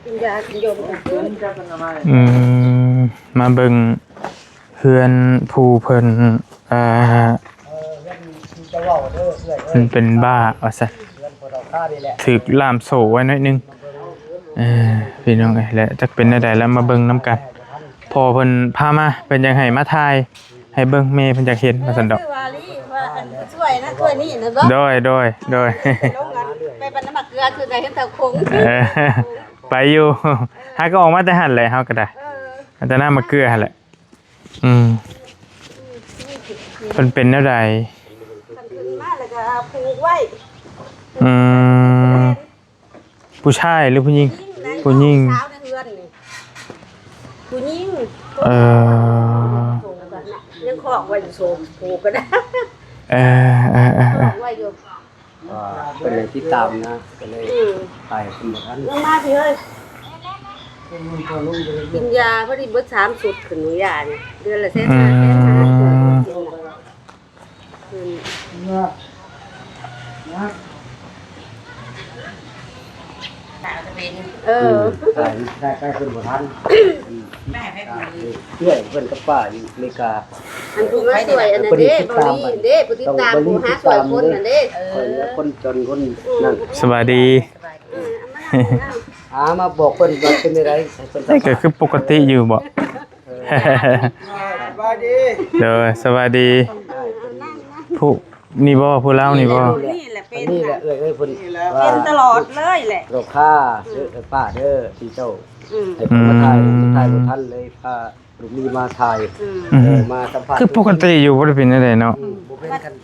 กินยากินยมขึ้นมาเบิ่งเฮือนผู้เพิ่นมันเป็นบ้าว่าซะถึกล่ามโซ่ไว้หน่อยนึงพี่น้องและจักเป็นได้แล้วมาเบิ่งนำกันพอเพิ่นพามาเป็นจังไห้มาถ่ายให้เบิ่งแม่เพิ่นอยากเห็นว่าซั่นดอกช่วยนะช่วยนี่นะบ่โดยไปบรรณมะเกลือคือได้เห็นแต่คงไปอยู่หาก็ออกมาแต่หั่นแหละเฮาก็ได้แต่น้ามะเกลือหั่นแหละเพิ่นเป็นแนวใดมาแล้วก็ผูกไว้ผู้ชายหรือผู้หญิงผู้หญิงผู้หญิงยังขอกไว้อยู่โซมผูกก็ได้ไว้อยู่ก็เลยติดตามนะก็เลยไปขึ้นมาทันลงมาพี่เอ้ยกินยาพอดีเบิด3 สุดขึ้นยานี่เดือนละ100,000 ได้ขึ้นมาทันเพื่อนเพื่อนกับป้าอยู่อเมริกาอันผู้มาสวยอันนั้นเด้บ่ลีเด้ผู้ติดตามผู้หาสวยคนนั่นเด้คนจนคนนั่นสวัสดีมาบอกเพิ่นว่าเป็นอะไรเพิ่นก็คือปกติอยู่บ่สวัสดีสวัสดีผู้นี่บ่ผู้เล่านี่บ่นี่แหละเป็นนี่แหละเอ้ยเพิ่นเป็นตลอดเลยแหละโรคค่าป้าเด้อที่เจ้าให้มาถ่ายบ่ทันเลยพาลูกมีมาถ่ายมาสัมภาษณ์คือปกติอยู่บ่ได้เป็นจังได๋เนาะ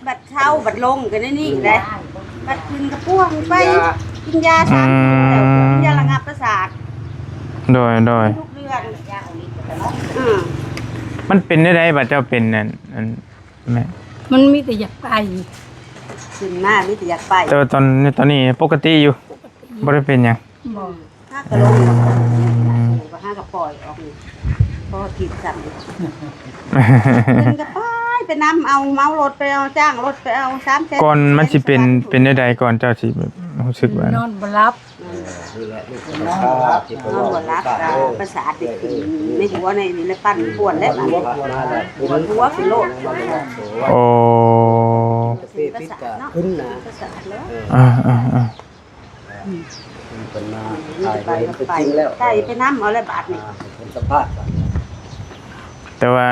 บัดเช้าบัดลงกันนี่แหละบัดขึ้นกระป้วงไปกินยา3 แล้วกินยาระงับประสาทโดยทุกเดือนมันเป็นได้บัดเจ้าเป็นนั่นแม่มันมีแต่อยากไปขึ้นมามีแต่อยากไปแต่ตอนนี้ปกติอยู่บ่ได้เป็นหยังบ่ถ้ากระลงก็ห้ากระปล่อยออกนี่พอติดสั่นขึ้นกระป้ายไปนํเอาเมารถไปเอาจ้างรถไปเอา3 แสนก่อนมันสิเป็นได้ก่อนเจ้าสิรู้สึกว่านอนบ่หลับนี่แหละนี่คือนอนบ่หลับประสาทเด็กขึ้นในหัวในนี่เลยปั่นปวดแล้วปวดหัวขึ้นโลดโอ้ประสาทเนาะขึ้นนะประสาทแล้วเป็นมาถ่ายไปจริงแล้วใช่ไปนํเอาแล้วบาดนี่เป็นสภาพแต่ว่า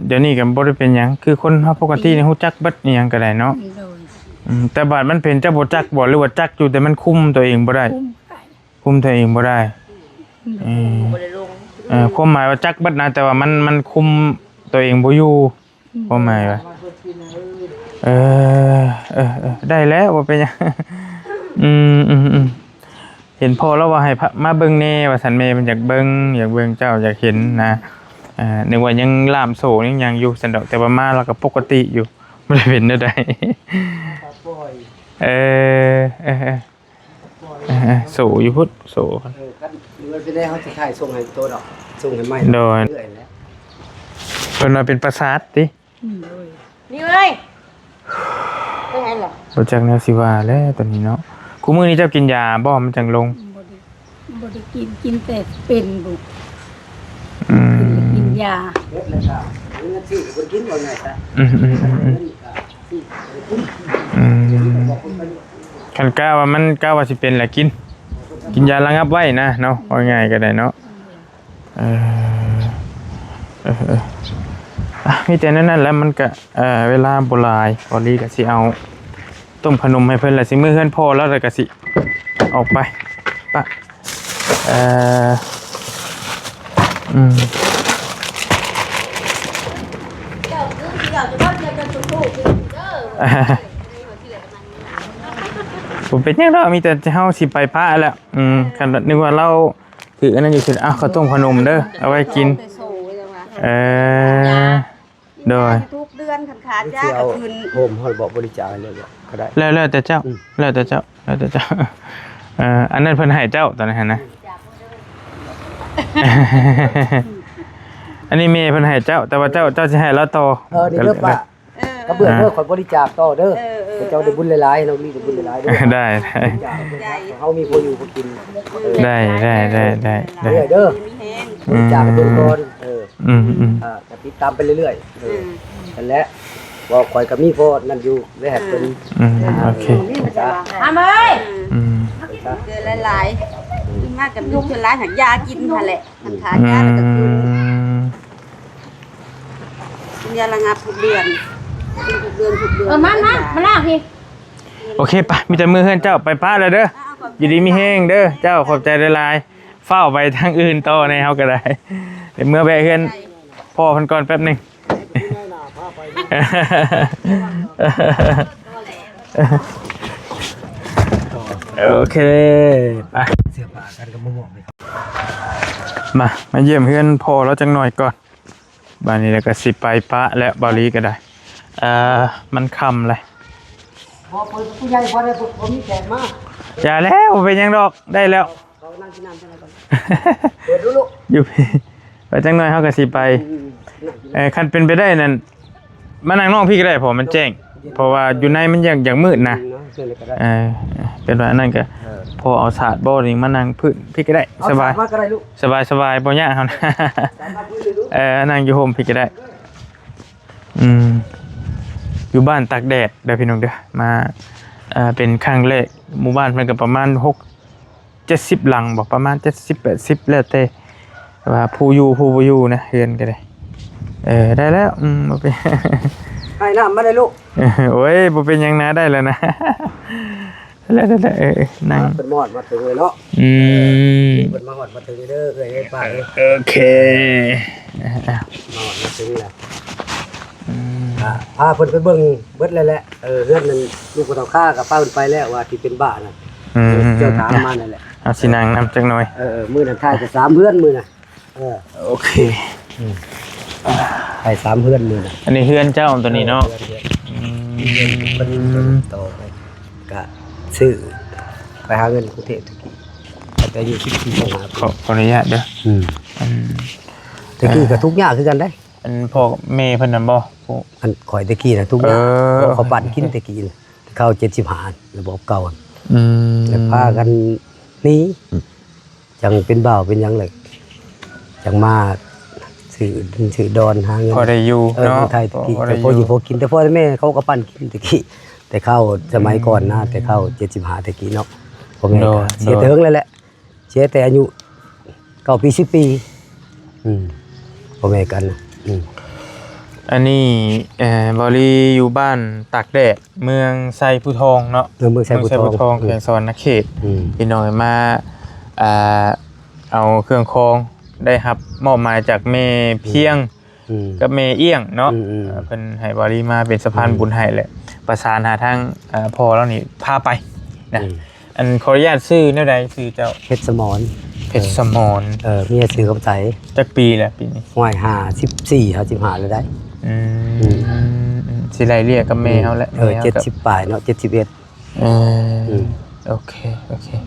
เดี๋ยวนี้ก็บ่ได้เป็นหยังคือคนเฮาปกตินี่ฮู้จักเบิดอีหยังก็ได้เนาะแต่บาดมันเป็นจักบ่จักบ่หรือว่าจักอยู่แต่มันคุมตัวเองบ่ได้คุมตัวเองบ่ได้ความหมายว่าจักเบิดนะแต่ว่ามันคุมตัวเองบ่อยู่ความหมายว่าได้แล้วบ่เป็นหยังเห็นพ่อแล้วว่าให้มาเบิ่งแน่ว่าสันแม่มันอยากเบิ่งเจ้าอยากเห็นนะนึกว่ายังล่ามโซ่ยังอยู่สันดอกแต่ว่ามาแล้วก็ปกติอยู่ไม่ได้เป็นได้โซ่อยู่พุทธโซ่กันมันเป็นได้เขาจะถ่ายส่งให้ตัวดอกส่งให้ไม่โดยเป็นมาเป็นประสาทดินี่เลยเป็นไงล่ะโปรเจกต์แนวสิว่าแล้วตอนนี้เนาะคู่มือนี้เจ้ากินยาบ่มันจังลงบ่ได้กินแต่เป็นบุกินยาคันก้าว่ามันก้าว่าสิเป็นแหละกินยาระงับไว้นะเนาะเอาง่ายก็ได้เนาะมีแต่นั่นแล้วมันก็เวลาโบราณพอลีก็สิเอาต้มขนมให้เพิ่นละสิมื้อเฮือนพอแล้วก็สิออกไปปะผมเป็นยังไงมีแต่เฮาสิไปพระแล้วคันนึกว่าเราคืออันนั้นอยู่คือข้าวต้มขนมเด้อเอาไว้กินโดยทุกเดือนขาดยาก็คืนโฮมเฮาบอกบริจาคเลยก็ได้แล้วแต่เจ้าอันนั้นเพิ่นให้เจ้าตอนนั้นนะอันนี้เมย์เพิ่นให้เจ้าแต่ว่าเจ้าสิให้เราต่อนี่เด้อป้าก็เบื่อเด้อขอบริจาคต่อเด้อ เจ้าได้บุญหลายๆน้องลีได้บุญหลายๆด้วย ได้ เขามีคนอยู่คนกิน ได้ เด้อ มีแห้ง จากเพิ่นก่อนก็ติดตามไปเรื่อยนั่นแหละบอกข่อยก็มีพ่อนั่นอยู่ได้ให้เพิ่น โอเค อ้ำเอ้ยเจอหลายๆกินมากกับยุคเจอหลายหักยากินค่ะแหละมันขายยาแล้วก็กินยาระงับทุกเดือนทุกเดือนมาลากพี่ โอเคปะมีแต่มือเฮือนเจ้าไปป้าเลยเด้ออยู่ดีมีแห้งเด้อเจ้าขอบใจหลายๆเฝ้าไปทางอื่นต่อในเฮาก็ได้เดี๋ยวเมื่อไปเฮือนพ่อเพิ่นก่อนแป๊บนึงโอเคไป เสื้อผ้ากันก็บ่เหมาะเลย มาเยี่ยมเพื่อนพ่อแล้วจังหน่อยก่อนบ้านนี้แล้วก็สิไปปะและบาลีก็ได้มันคำเลย พอผู้ใหญ่พอได้ผมมีแขกมา อย่าแล้วเป็นยังดอกได้แล้ว เขานั่งกินน้ำจังได๋ก่อนเปิดดูลูก อยู่พี่ไปจังหน่อยเขาก็สิไปคันเป็นไปได้นั่นมานั่งน้องพี่ก็ได้ผมมันแจ้งเพราะว่าอยู่ในมันอย่างมืดนะเป็นว่านั่นก็พอเอาศาสตร์บ่นี่มานั่งพื้นพี่ก็ได้สบายสบายบ่ยากเฮานะนั่งอยู่โฮมพี่ก็ได้อยู่บ้านตากแดดเด้อพี่น้องเด้อมาเป็นครั้งแรกหมู่บ้านมันก็ประมาณ6-70หลังบ่ประมาณ70-80แล้วแต่ว่าผู้อยู่ผู้บ่อยู่นะเฮือนก็ได้ได้แล้วบ่เป็น ให้น้ำมาได้ลูก โอ้ยบ่เป็นหยังนะได้แล้วนะแล้วนั่งเป็นมอดมาถึงเลยเนาะเป็นมอดมาถึงเด้อเอ้ยป้าเอ้ยโอเคมอดมาถึงแล้วพาเพิ่นไปเบิ่งเบิดแล้วแหละเฮือนนั้นลูกบ่ต้องค่ากับป้าเพิ่นไปแล้วว่าที่เป็นบ้าน่ะเจ้าถามมานั่นแหละเอาสินั่งนำจักหน่อยมื้อนั้นถ่ายก็3เฮือนมื้อน่ะโอเคถ่าย3เฮือนมื้อน่ะอันนี้เฮือนเจ้าตัวนี้เนาะเป็นต่อไปก็ซื้อไปหาเงินกรุงเทพตะกี้แต่อยู่14จังหวัดขออนุญาตเด้อตะกี้ก็ทุกอย่างคือกันได้อันพ่อแม่เพิ่นน่ะบ่อันข่อยตะกี้น่ะทุกอย่างเขาปั่นกินตะกี้เข้า75ระบบเก่าแล้วพากันนี้จังเป็นบ่าวเป็นหยังเลยจังมาซื้อดอนหาเงินพอได้อยู่เนาะไทยตะกี้แต่พออยู่พอกินแต่พ่อแม่เขาก็ปั่นกินตะกี้แต่เข้าสมัยก่อนนะแต่เข้า75ตะกี้เนาะพ่อแม่เสียเถิงแล้วแหละเสียแต่อายุ9ปี10ปีพ่อแม่กันอันนี้บริอยู่บ้านตากแดดเมืองไซภูทองเนาะเมืองไซภูทองแขวงสวรรณเขตพี่น้อยมาเอาเครื่องคองได้รับมอบหมายจากแม่เพียงกับแม่เอี้ยงเนาะเป็นให้บริมาเป็นสะพานบุญให้แหละประสานหาทางพ่อแล้วนี่พาไปนะอันขออนุญาตชื่อแนวใดชื่อเจ้าเพชรสมรเมีชื่อกับใจจักปีแหละปีนี้วัย54 55แล้วได้สิไล่เรียกกับแม่เฮาแล้ว70ปลายเนาะ71โอเค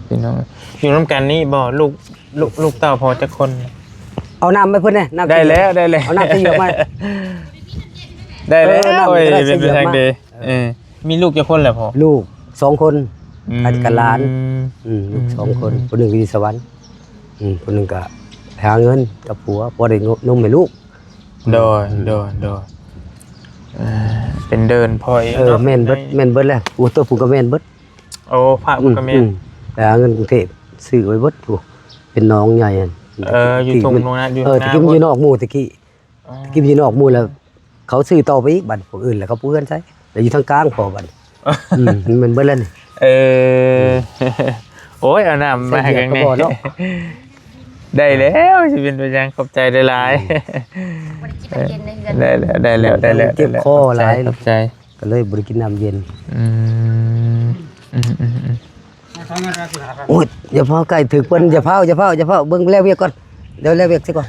พี่น้องอยู่ร่วมกันนี่บ่ลูกเต้าพอจักคนเอาน้ำไปเพิ่นแน่น้ำได้แล้วเอาน้ำที่เยอะมาได้แล้วโอ้ยเป็นทางดีมีลูกจักคนแหละพ่อลูก2คนกับหลานลูก2คนคนนึงอยู่สวรรค์คนนึงก็หาเงินกับผัวบ่ได้นมให้ลูกโดยเป็นเดินพ่อแม่นเบิดแล้วอูตัวผู้ก็แม่นเบิดโอ้พระก็แม่นหาเงินกรุงเทพซื้อไว้เบิดผู้เป็นน้องใหญ่อยู่ตรงนั้นอยู่ตะกี้มันอยู่นอกหมู่ตะกี้อยู่นอกหมู่แล้วเขาซื้อต่อไปอีกบัดพวกอื่นแล้วเขาเพื่อนใช้แล้วอยู่ทางกลางพอบัดมันเบิดแล้วนี่โอ้ยเอาน้ำมาให้กันแม่ได้แล้วสิเป็นตัวอย่างขอบใจหลายได้แล้วเจ็บคอหลายขอบใจก็เลยบ่ได้กินน้ำเย็นโอ้ยอย่าพาไก่ถึกเพิ่นอย่าพาเบิ่งแล้วเวียกก่อนเดี๋ยวแล้วเวียกซะก่อน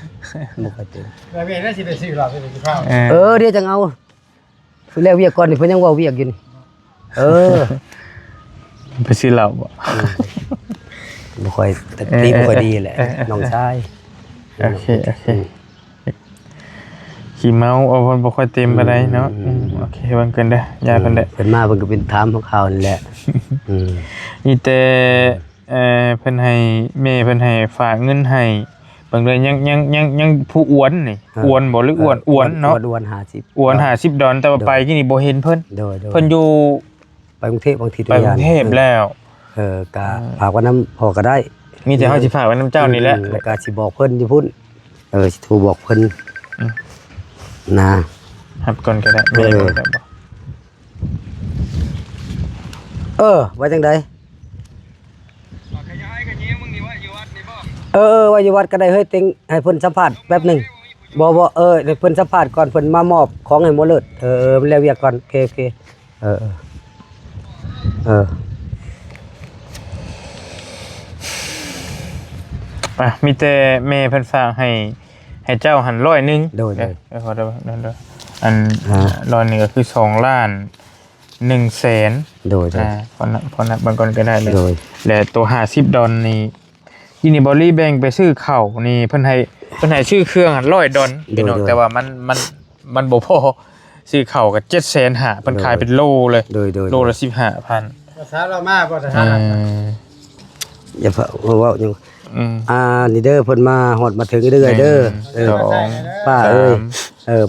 บ่ค่อยตื่นแล้วเวียกได้สิได้ซื้อหรอสิได้สิพาเดี๋ยวจังเอาแล้วเวียกก่อนนี่เพิ่นยังเว้าเวียกอยู่นี่ไปซื้อเหล้าบ่ค่อยตีบ่ค่อยดีแหละน้องชายโอเค ขี้เมาเอาเพิ่นบ่ค่อยเต็มปานใดเนาะโอเคเบิ่งกันเด้อยายเพิ่นได้ เพิ่นมาเพิ่นก็เป็นถามของเขานี่แหละมีแต่เพิ่นให้แม่เพิ่นให้ฝากเงินให้บางเดือนยังผู้อ้วนนี่อ้วนบ่หรืออ้วนเนาะอ้วน50อ้วน50ดอนแต่ว่าไปที่นี่บ่เห็นเพิ่นเพิ่นอยู่ไปกรุงเทพบางทีไปกรุงเทพแล้วก็ฝากไว้นำพ่อก็ได้มีแต่เฮาสิฝากไว้นำเจ้านี่แหละแล้วก็สิบอกเพิ่นอยู่พุ่นสิโทรบอกเพิ่นนะครับก่อนก็ได้ไม่ได้บ่ว่าจังได๋ขยายกันนี้มึงนี่ว่าอยู่วัดนี่บ่ว่าอยู่วัดก็ได้เฮ้ยเต็งให้เพิ่นสัมภาษณ์แป๊บนึงบ่เดี๋ยวเพิ่นสัมภาษณ์ก่อนเพิ่นมามอบของให้หมดเลยแล้วเวียกก่อนโอเคมีแต่แม่เพิ่นฝากให้เจ้าหัน100นึงโดยขอได้อัน100นึงก็คือ2ล้าน1แสนโดยพอนับบางคนก็ได้เลยและตัว50ดอนนี่ยินี่บอลี่แบ่งไปซื้อข้าวนี่เพิ่นให้ซื้อเครื่อง100ดอนพี่น้องแต่ว่ามันบ่พอซื้อข้าวก็700,000หาเพิ่นขายเป็นโลเลยโลละ 15,000 ภาษาเรามาบ่ทหารอย่าเว้าอยู่นี่เด้อเพิ่นมาฮอดมาถึงเด้อป้าเอ้ย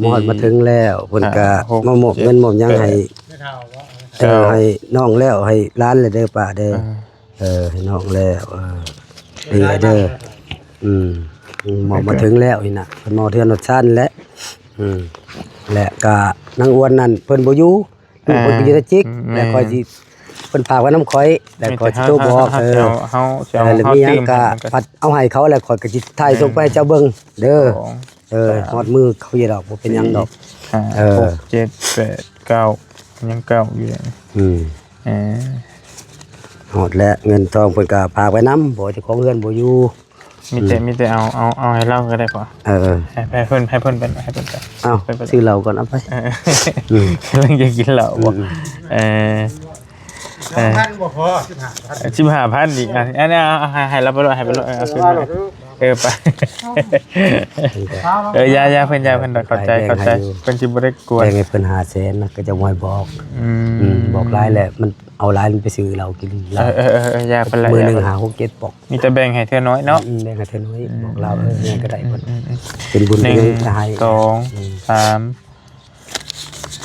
มาฮอดมาถึงแล้วเพิ่นก็มามอบเงินมอบหยังให้ให้น้องแล้วให้ร้านเลยเด้อป้าเด้อให้น้องแล้วนี่เด้อมอบมาถึงแล้วนี่น่ะเพิ่นมาเทือนรถชันแล้วและก็นางอ้วนนั่นเพิ่นบ่อยู่ลูกเพิ่นอยู่ในจิกแล้วค่อยสิเพิ่นฝากไว้นำข่อยแล้วข่อยสิโทรบอกเฮาแล้วมีหยังก็ปัดเอาให้เขาแล้วข่อยก็สิถ่ายส่งไปให้เจ้าเบิ่งเด้อฮอดมือเขาอยู่ดอกบ่เป็นหยังดอก6 7 8 9ยังเก่าอยู่เลยหมดแล้วเงินทองเพิ่นก็ฝากไว้นำบ่เจ้าของเรือนบ่อยู่มีแต่เอาให้เราก็ได้ป่ะให้เพิ่นเป็นให้เพิ่นไปเอาซื้อเหล้าก่อนเอาไปกำลังจะกินเหล้าบ่พันบ่พอ15,000อีกอันนี้ให้เราไปเลยให้ไปเลยเอาขึ้นไปยาเพิ่นเข้าใจเพิ่นสิบ่ได้กวนให้เพิ่น500,000นะก็จะบ่บอกบอกหลายแหละมันเอาหลายมันไปซื้อเหล้ากินยาเพิ่นละมื้อนึง5 6 7ปอกมีแต่แบ่งให้เทื่อน้อยเนาะแบ่งให้เทื่อน้อยบอกเราเนี่ยก็ได้เพิ่นเป็นบุญเป็นให้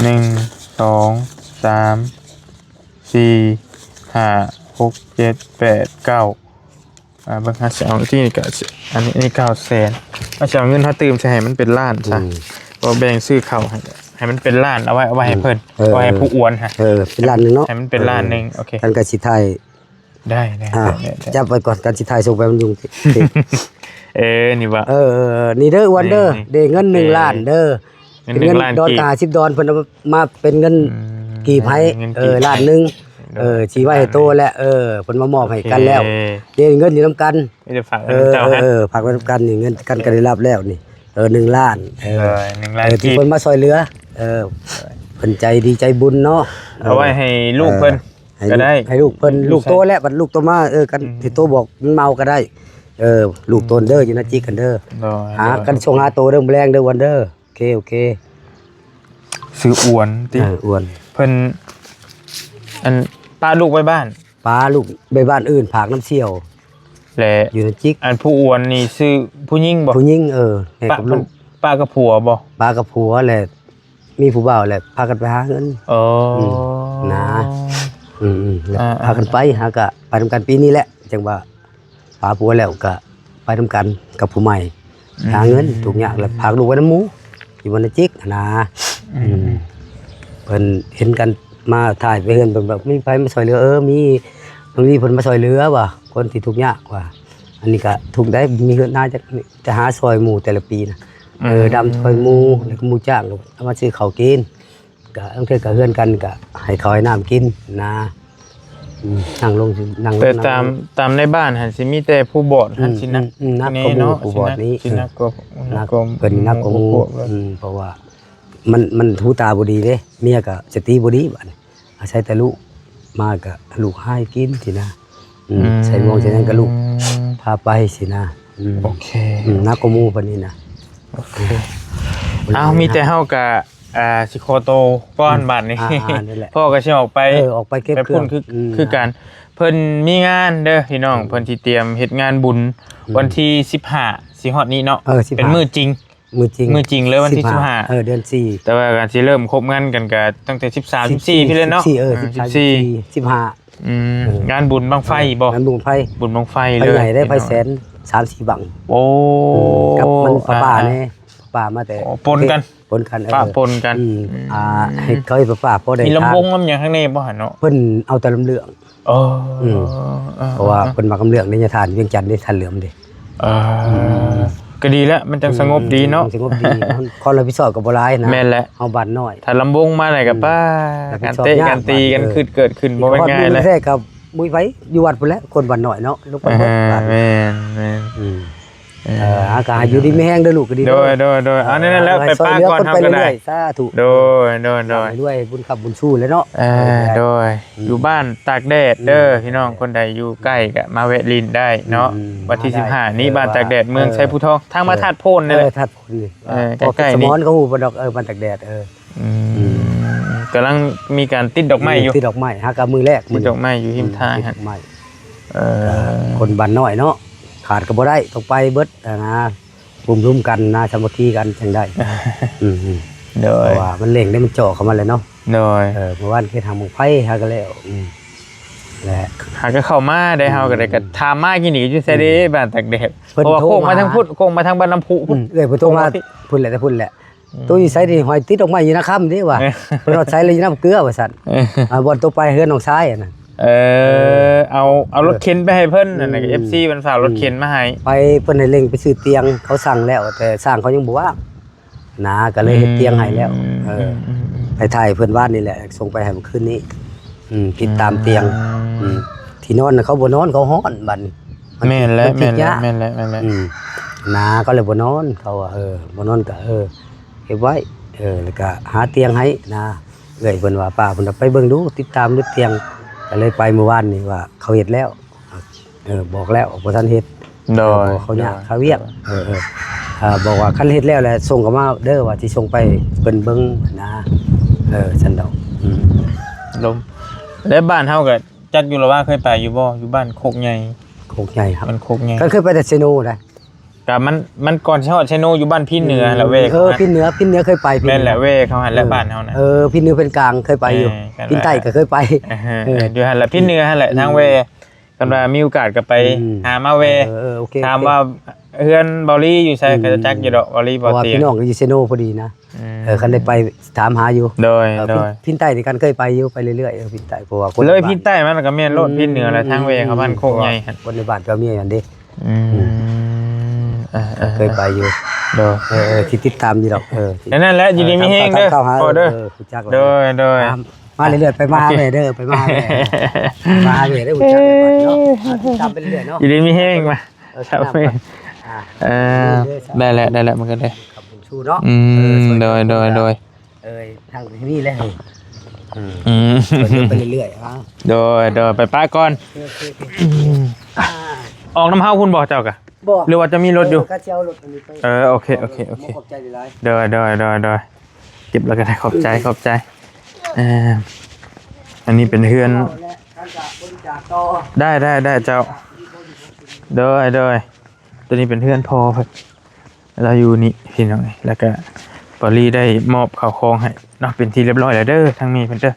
1 2 3 1 2 3 4 5 6 7 8 9บางครั้งจะเอาที่นี่ก็อันนี้900,000มาจะเอาเงินถ้าตื่มใช่ให้มันเป็นล้านซะบ่แบ่งซื้อข้าวให้มันเป็นล้านเอาไว้ให้เพิ่นเอาให้ผู้อ้วนฮะเป็นล้านนึงเนาะให้มันเป็นล้านนึงโอเคกันก็สิถ่ายได้จับไว้ก่อนกันสิถ่ายส่งไปมันยุ่งนี่ว่านี่เด้อวันเด้อได้เงิน1ล้านเด้อเป็นเงินดอน50ดอนเพิ่นเอามาเป็นเงินกี่ไผล้านนึงสิไว้ให้โตแล้วเพิ่นมามอบให้กันแล้วเด้เงินอยู่นำกันฝากไว้นำเจ้าฮะฝากไว้นำกันนี่เงินกันก็ได้รับแล้วนี่1ล้าน1ล้านที่เพิ่นมาช่วยเหลือเพิ่นใจดีใจบุญเนาะเอาไว้ให้ลูกเพิ่นก็ได้ให้ลูกเพิ่นลูกโตแล้วบัดลูกโตมากันที่โตบอกมันเมาก็ได้ลูกโตนเด้ออยู่นะจิกกันเด้อหากันส่งหาโตเด้อแรงเด้อวันเด้อโอเคซื้ออ้วนติอ้วนเพิ่นอันป้าลูกไปบ้านป้าลูกไปบ้านอื่นผากน้ำเชี่ยวและอยู่ในจิกอันผู้อ้วนนี่ซื้อผู้หญิงบ่ผู้หญิงกับลูกป้ากับผัวบ่ป้ากับผัวแหละมีผู้บ่าวแหละพากันไปหาเงินนะพากันไปหากะไปทำกันปีนี้แหละจังว่าป้าผัวแล้วก็ไปทำกันกับผู้ใหม่หาเงินทุกอย่างแล้วพาลูกไว้น้ำหมูอยู่บนจิกนะเพิ่นเห็นกันมาถ่ายไปเฮือนแบบมีไผมาช่วยเหลือมีตรงนี้เพิ่นมาช่วยเหลือว่ะคนที่ทุกข์ยากว่ะอันนี้ก็ทุกได้มีเฮือนน่าจะหาซอยหมู่แต่ละปีนะดำซอยหมู่แล้วก็หมู่จ้างเอามาซื้อข้าวกินก็บางเทื่อก็เฮือนกันก็ให้ข้าวให้น้ำกินนะนั่งลงนั่งแต่ตามในบ้านหั่นสิมีแต่ผู้บอดหั่นสินะนี่เนาะผู้บอดนี้สินักก็เพิ่นนักกว่าหมู่เพราะว่ามันหูตาบ่ดีเด้เมียก็สติบ่ดีบัดนี้อาศัยแต่ลูกมาก็ลูกให้กินสินะใส่มองใส่นั้นก็ลูกพาไปสินะโอเคนักกว่าหมู่ปานนี้นะโอเค อ้าวมีแต่เฮากับสิโคโตก้อนบัดนี้ นั่นแหละ พ่อก็สิออกไป ออกไปเก็บ ไป เครื่ พุ่ อน ง คือการเพิ่นมีงานเด้อพี่น้องเพิ่นสิเตรียมเฮ็ดงานบุญวันที่15สิฮอดนี้เนาะเป็นมื้อจริง มือจริง เลยวันที่15 เดือน4แต่ว่าการสิเริ่มครบงานกันก็ตั้งแต่13 14พี่เลยเนาะ14งานบุญบังไฟบ่ งานบุญไฟ บุญบังไฟ ไป เลย ไหนได้ไฟแสน3-4 บัง โอ้ กับมันป่าแน่ป่ามาแต่ ปนกัน ปะปนกัน ให้เขาให้ป่าพอได้ มีลำวงลำหยังข้างในบ่หั่นเนาะ เพิ่นเอาแต่ลำเหลือง เพราะว่าเพิ่นมากำเหลืองในทานเวียงจันทน์ได้ทานเหลืองดิ ก็ดีแล้วมันจังสงบดีเนาะ สงบดีคนรับผิดชอบก็บ่หลายนะ แม่นแหละ เฮาบ้านน้อย ถ้าลำวงมาไหนกับป้าการเตะการตีกันคือเกิดขึ้นบ่เป็นง่ายเลย แท้กับมุ้ยไว้อยู่วัดพุ่นแหละคนบ้านน้อยเนาะลูกบ้านน้อย แม่น อากาศอยู่ดีไม่แห้งเด้อลูกก็ดี โดยอันนี้นั่นแล้วไปป้าก่อนทำกันได้ สาธุ โดย ด้วยบุญขับบุญสู้เลยเนาะ โดยอยู่บ้านตากแดดเด้อพี่น้องคนใดอยู่ใกล้ก็มาแวะลินได้เนาะวันที่15นี้บ้านตากแดดเมืองชัยภูทองทางมาธาตุโพนนี่แหละ ธาตุโพนนี่ ใกล้ๆนี่ สมอนเขาฮู้บ่ดอกบ้านตากแดดกำลังมีการติดดอกไม้อยู่ ติดดอกไม้หากะมือแรก ติดดอกไม้อยู่หิมทาง ติด ฮะ ดอกไม้คนบ้านน้อยเนาะขาดก็บ่ได้ต้องไปเบิดนะรุมกันนะสามัคคีกันจังได้โดยเพราะว่ามันเล่งได้มันเจาะเข้ามาเลยเนาะ โดยเมื่อวานเคยทำหมกไฟหาก็แล้วแหละ หาก็เข้ามาได้เฮาก็ได้ก็ถามมากินอีกอยู่ไสเด้บ้านตากแดดเพราะว่าโค้งมาทางพุทธโค้งมาทางบ้านน้ำพุพุ่น เอ้ยเพิ่นโทรมาพุ่นแหละแต่พุ่นแหละตัวอยู่ไสนี่หอยติดออกมาอยู่นะค่ำเด้ว่าเพิ่นเอาใช้เลยอยู่น้ำเกลือว่าซั่นบ่ตัวไปเฮือนน้องชายน่ะ เอารถเข็นไปให้เพิ่นนั่นน่ะ FC มันฝากรถเข็นมาให้ ไปเพิ่นให้เร่งไปซื้อเตียงเขาสั่งแล้วแต่สร้างเขายังบ่ว่างนะก็เลยเฮ็ดเตียงให้แล้วไปถ่ายเพิ่นวาดนี่แหละส่งไปให้เมื่อคืนนี้ติดตามเตียงที่นอนน่ะเขาบ่นอนเขาฮ้อนบัดนี้ แม่นแล้วนาก็เลยบ่นอนเขาว่าบ่นอนก็เก็บไว้แล้วก็หาเตียงให้นะเอ้ยเพิ่นว่าป้าเพิ่นไปเบิ่งดูติดตามดูเตียงก็เลยไปเมื่อวานนี่ว่าเขาเฮ็ดแล้วบอกแล้วบ่ทันเฮ็ดโดย เขายากเขาเวียกบอกว่าคันเฮ็ดแล้วแหละส่งเข้ามาเด้อว่าสิส่งไปเพิ่นเบิ่งนะซั่นดอกลมแล้วบ้านเฮาก็จักอยู่ละว่าเคยไปอยู่บ่อยู่บ้านโคกใหญ่ โคกใหญ่ครับมันโคกใหญ่ก็เคยไปแต่เซโนได้ก็มันก่อนสิฮอดเชโนอยู่บ้านพี่เหนือแล้วเว้ยพี่เหนือเคยไปแม่นแหละเว้ยเขาหันแล้วบ้านเฮาน่ะพี่เหนือเป็นกลางเคยไปอยู่พี่ใต้ก็เคยไปอยู่หั่นแหละพี่เหนือหั่นแหละทางเว้ยกันว่ามีโอกาสก็ไปหามาเว้ยถามว่าเฮือนบอลี่อยู่ไสก็จะจักอยู่ดอกบอลี่บ่เตียพี่น้องก็อยู่เซโนพอดีนะคันได้ไปถามหาอยู่โดยพี่ใต้นี่กันเคยไปอยู่ไปเรื่อยๆพี่ใต้เพราะว่าเลยพี่ใต้มันก็แม่นโลดพี่เหนือแล้วทางเว้ยเขาบ้านโคกใหญ่หั่นคนในบ้านก็มีอันเด้เคยไปอยู่ที่ติดตามอยู่ดอกนั่นแหละยินดีมีแห้งเด้อเด้อมาเรื่อยๆไปมาแม่เด้อไปมาแม่มาแม่ได้รู้จักเนาะตามไปเรื่อยๆเนาะยินดีมีแห้งมาครับได้แล้วมันก็ได้ขับบุญชูเนาะโดยทางนี้เลยไปเรื่อยๆโดยไปป้าก่อนออกน้ำเฮาคุณบอกเจ้ากะหรือว่าจะมีรถอยู่โอเคโดยเก็บแล้วก็ได้ขอบใจอันนี้เป็นเฮือนได้เจ้าโดยตัวนี้เป็นเฮือนพอเพิ่นเราอยู่นี่พี่น้องแล้วก็ปอลี่ได้มอบข้าวของให้เนาะเป็นที่เรียบร้อยแล้วเด้อทางนี้เพิ่นเด้อ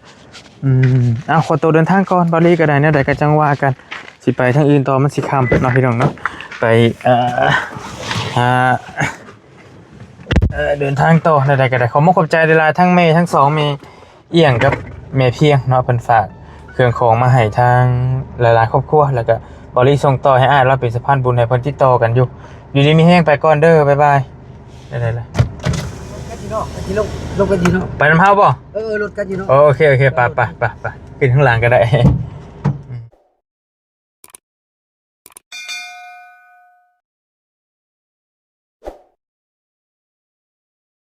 ขอตัวเดินทางก่อนปอลี่ก็ได้เนี่ยได้ก็จังว่ากันสิไปทางอื่นต่อมันสิค่ำเนาะพี่น้องเนาะไปเดินทางต่อได้ก็ได้ขอขอบใจเวลาทั้งแม่ทั้งสองแม่เอี่ยงกับแม่เพียงเนาะเพิ่นฝากเครื่องของมาให้ทางหลายๆครอบครัวแล้วก็บริส่งต่อให้อ้ายเราเป็นสะพานบุญให้เพิ่นติดต่อกันอยู่ดีมีแห้งไปก่อนเด้อบ๊ายบายได้เลยลงกันอยู่เนาะไปน้ำเฮาบ่รถกันอยู่เนาะโอเคไปขึ้นข้างหลังก็ได้